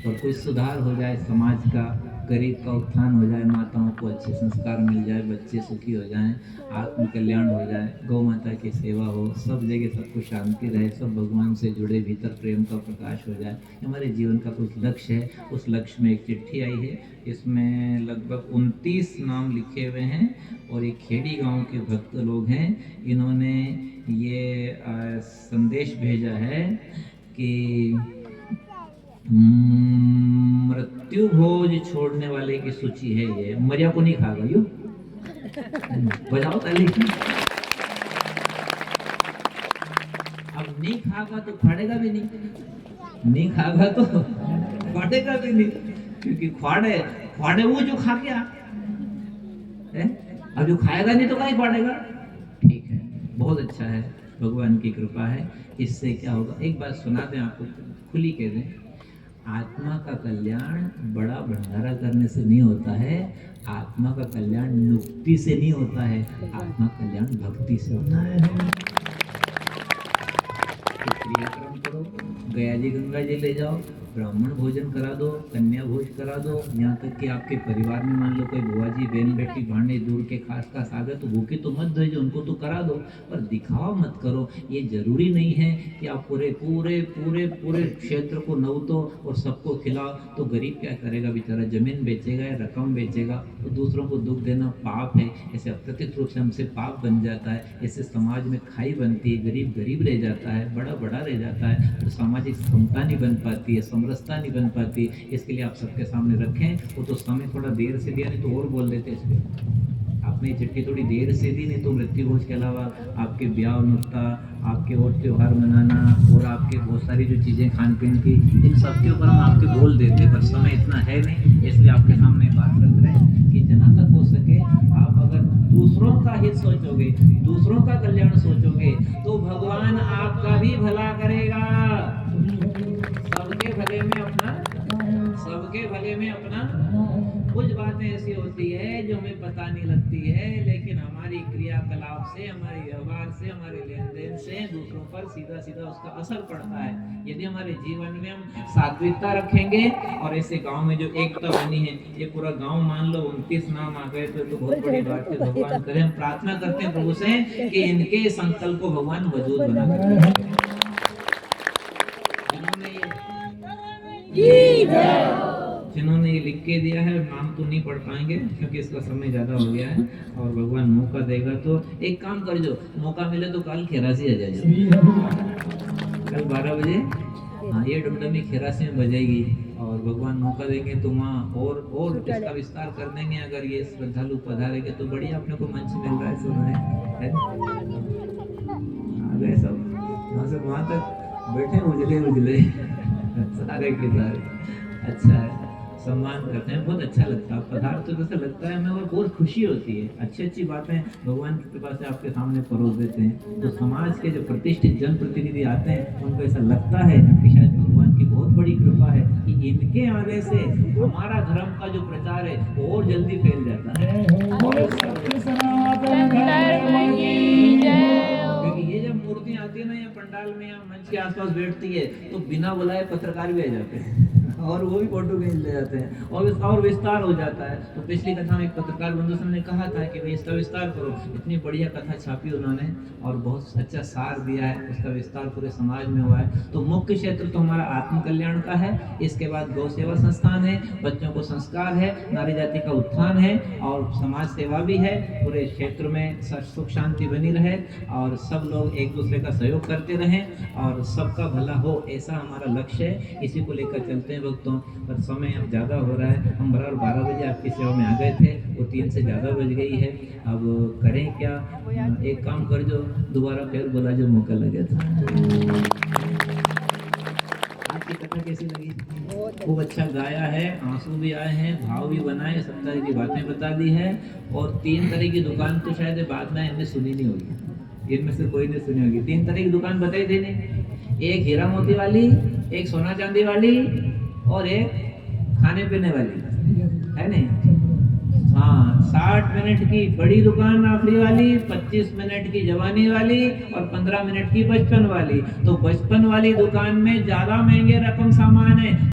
और कुछ सुधार हो जाए समाज का, गरीब का उत्थान हो जाए, माताओं को अच्छे संस्कार मिल जाए, बच्चे सुखी हो जाएं, आत्म कल्याण हो जाए, गौ माता की सेवा हो, सब जगह सबको शांति रहे, सब भगवान से जुड़े, भीतर प्रेम का प्रकाश हो जाए, हमारे जीवन का कुछ लक्ष्य है। उस लक्ष्य में एक चिट्ठी आई है, इसमें लगभग 29 नाम लिखे हुए हैं और एक खेड़ी गांव के भक्त लोग हैं। इन्होंने ये संदेश भेजा है कि मृत्यु भोज छोड़ने वाले की सूची है ये। मरिया को नहीं खागा यू, बजाओ ताली। अब नहीं खागा तो फाड़ेगा भी नहीं खागा तो फाड़ेगा भी नहीं, क्योंकि फाड़े वो जो खा गया है, अब जो खाएगा नहीं तो कहीं फाड़ेगा। ठीक है, बहुत अच्छा है, भगवान की कृपा है। इससे क्या होगा, एक बात सुना दें आपको, खुली कह दें, आत्मा का कल्याण बड़ा भंडारा करने से नहीं होता है, आत्मा का कल्याण नुक्ति से नहीं होता है, आत्मा कल्याण भक्ति से होता है। क्रियाक्रम करो, गया जी गंगा जी ले जाओ, ब्राह्मण भोजन करा दो, कन्या भोज करा दो, यहाँ तक कि आपके परिवार में मान लो कोई बुआ जी बहन बेटी भांडे दूर के खास खास आ गए तो भूखे तो मत भेजो, उनको तो करा दो, पर दिखावा मत करो। ये जरूरी नहीं है कि आप पूरे पूरे पूरे पूरे क्षेत्र को नवतो और सबको खिलाओ, तो गरीब क्या करेगा बेचारा, जमीन बेचेगा या रकम बेचेगा, तो दूसरों को दुख देना पाप है। ऐसे अप्रत्यक्ष रूप से हमसे पाप बन जाता है, ऐसे समाज में खाई बनती है, गरीब गरीब रह जाता है, बड़ा बड़ा रह जाता है, तो सामाजिक समता नहीं बन पाती है, समरसता नहीं बन पाती। इसके लिए आप सबके सामने रखें। वो तो समय थोड़ा देर से दिया, नहीं तो और बोल देते इसलिए आपने चिट्ठी थोड़ी देर से दी, नहीं तो मृत्यु भोज के अलावा आपके ब्याह नुक्ता, आपके और त्योहार मनाना और आपके बहुत सारी जो चीज़ें खान पीन की, इन सब के ऊपर हम आपके बोल देते, पर समय इतना है नहीं, इसलिए आपके सामने बात रख रहे हैं कि जहाँ तक हो सके आप अगर दूसरों का हित सोचोगे, दूसरों का कल्याण सोचोगे, तो भगवान आपका भी भला करेगा। सबके भले में अपना, सबके भले में अपना। कुछ बातें ऐसी होती है जो हमें पता नहीं लगती है, लेकिन हमारी क्रियाकलाप से, हमारे व्यवहार से, हमारे लेन देन से दूसरों पर सीधा सीधा उसका असर पड़ता है। यदि हमारे जीवन में हम सात्विकता रखेंगे, और ऐसे गांव में जो एकता बनी है, ये पूरा गांव मान लो 29 नाम आ गए तो बहुत बड़ी बात है। भगवान करें, हम प्रार्थना करते हैं प्रभु से कि इनके संकल्प को भगवान वजूद बना कर, जिन्होंने ये लिख के दिया है, नाम तो नहीं पढ़ पाएंगे क्योंकि इसका समय ज़्यादा हो गया है, और भगवान मौका देगा तो एक काम कर, जो मौका मिले तो कल खेरासी आ जाए, कल 12 बजे। हाँ, ये डुमडमी खेरासी में बजेगी, और भगवान मौका देंगे तो वहाँ और इसका विस्तार कर देंगे। अगर ये श्रद्धालु पधारेंगे तो बढ़िया, अपने को मंच मिल रहा है, सुन रहे हैं, आ गए सब वहाँ से वहाँ तक बैठे उजले सारे के सारे। अच्छा है, सम्मान करते हैं, बहुत अच्छा लगता है, पदार्थ तो जैसे लगता है हमें, और बहुत खुशी होती है। अच्छी अच्छी बातें भगवान की कृपा से आपके सामने परोस देते हैं, तो समाज के जो प्रतिष्ठित जनप्रतिनिधि आते हैं उनको ऐसा लगता है कि शायद भगवान की बहुत बड़ी कृपा है कि इनके आने से हमारा धर्म का जो प्रचार है वो और जल्दी फैल जाता है। क्योंकि ये जब मूर्तियां आती है ना, या पंडाल में या मंच के आसपास बैठती है, तो बिना बुलाए पत्रकार भी आ जाते हैं और वो भी फोटो खींच ले जाते हैं, और विस्तार हो जाता है। तो पिछली कथा में एक पत्रकार बंधु ने कहा था कि भाई इसका विस्तार करो, इतनी बढ़िया कथा छापी उन्होंने और बहुत अच्छा सार दिया है, उसका विस्तार पूरे समाज में हुआ है। तो मुख्य क्षेत्र तो हमारा आत्म कल्याण का है, इसके बाद गौ सेवा संस्थान है, बच्चों को संस्कार है, नारी जाति का उत्थान है, और समाज सेवा भी है। पूरे क्षेत्र में सुख शांति बनी रहे, और सब लोग एक दूसरे का सहयोग करते रहें, और सबका भला हो, ऐसा हमारा लक्ष्य है। इसी को लेकर चलते हैं भक्तों। पर समय अब ज़्यादा हो रहा है, हम बराबर 12 बजे आपकी सेवा में आ गए थे, वो 3 से ज़्यादा बज गई है। अब करें क्या, एक काम कर, जो दोबारा फिर बोला जो मौका लगे था। आपकी कथा कैसी लगी? खूब अच्छा गाया है, आंसू भी आए हैं, भाव भी बनाए, सब तरह की बातें बता दी है। और 3 तरह की दुकान तो शायद बाद में हमने सुनी नहीं होगी, इनमें से कोई नहीं सुनी होगी। 3 तरह की दुकान बताई थी ने, एक हीरा मोती वाली, एक सोना चांदी वाली, और एक खाने पीने वाली, है नहीं? हाँ, 60 मिनट की बड़ी दुकान आखिरी वाली, 25 मिनट की जवानी वाली, और 15 मिनट की बचपन वाली। तो बचपन वाली दुकान में ज्यादा महंगे रकम सामान है।